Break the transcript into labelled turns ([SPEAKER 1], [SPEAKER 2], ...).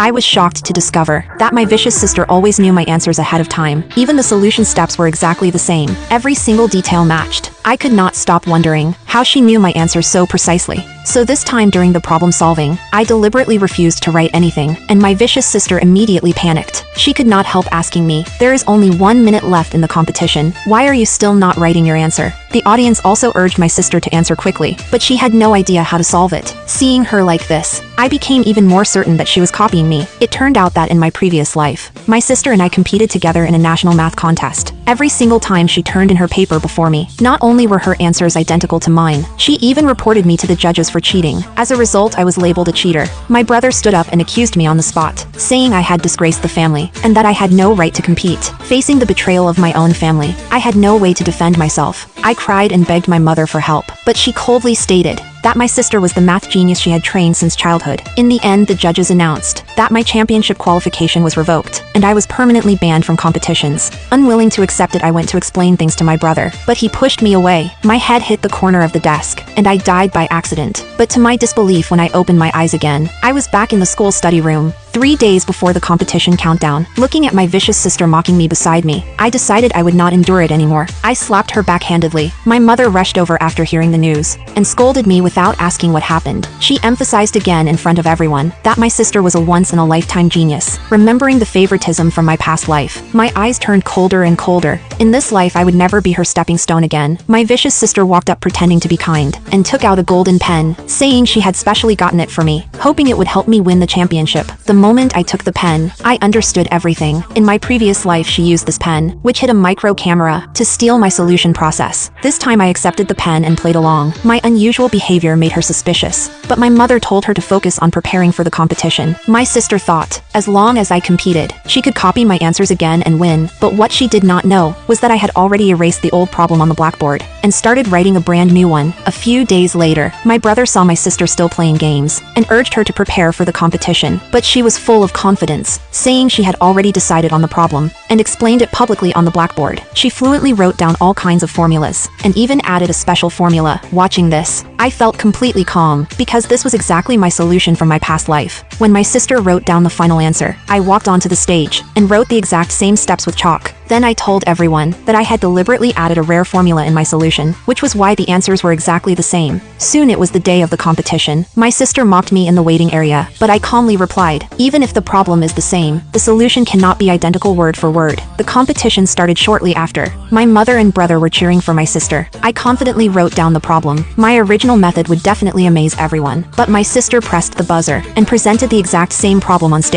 [SPEAKER 1] I was shocked to discover that my vicious sister always knew my answers ahead of time. Even the solution steps were exactly the same. Every single detail matched. I could not stop wondering how she knew my answers so precisely. So this time during the problem solving, I deliberately refused to write anything, and my vicious sister immediately panicked. She could not help asking me, "There is only 1 minute left in the competition. Why are you still not writing your answer?" The audience also urged my sister to answer quickly, but she had no idea how to solve it. Seeing her like this, I became even more certain that she was copying me. It turned out that in my previous life, my sister and I competed together in a national math contest. Every single time she turned in her paper before me, not only were her answers identical to mine, she even reported me to the judges for cheating. As a result, I was labeled a cheater. My brother stood up and accused me on the spot, saying I had disgraced the family, and that I had no right to compete. Facing the betrayal of my own family, I had no way to defend myself. I cried and begged my mother for help, but she coldly stated that my sister was the math genius she had trained since childhood. In the end, the judges announced that my championship qualification was revoked, and I was permanently banned from competitions. Unwilling to accept it, I went to explain things to my brother, but he pushed me away. My head hit the corner of the desk, and I died by accident. But to my disbelief, when I opened my eyes again, I was back in the school study room. 3 days before the competition countdown, looking at my vicious sister mocking me beside me, I decided I would not endure it anymore. I slapped her backhandedly. My mother rushed over after hearing the news and scolded me without asking what happened. She emphasized again in front of everyone that my sister was a once-in-a-lifetime genius. Remembering the favoritism from my past life, my eyes turned colder and colder. In this life, I would never be her stepping stone again. My vicious sister walked up pretending to be kind and took out a golden pen, saying she had specially gotten it for me, hoping it would help me win the championship. The moment I took the pen, I understood everything. In my previous life, she used this pen, which hid a micro camera, to steal my solution process. This time I accepted the pen and played along. My unusual behavior made her suspicious, but my mother told her to focus on preparing for the competition. My sister thought, as long as I competed, she could copy my answers again and win. But what she did not know was that I had already erased the old problem on the blackboard and started writing a brand new one. A few days later, my brother saw my sister still playing games and urged her to prepare for the competition, but she was full of confidence, saying she had already decided on the problem and explained it publicly on the blackboard. She fluently wrote down all kinds of formulas and even added a special formula. Watching this, I felt completely calm because this was exactly my solution from my past life. When my sister wrote down the final answer, I walked onto the stage and wrote the exact same steps with chalk. Then I told everyone that I had deliberately added a rare formula in my solution, which was why the answers were exactly the same. Soon it was the day of the competition. My sister mocked me in the waiting area, but I calmly replied, even if the problem is the same, the solution cannot be identical word for word. The competition started shortly after. My mother and brother were cheering for my sister. I confidently wrote down the problem. My original method would definitely amaze everyone, but my sister pressed the buzzer and presented the exact same problem on stage.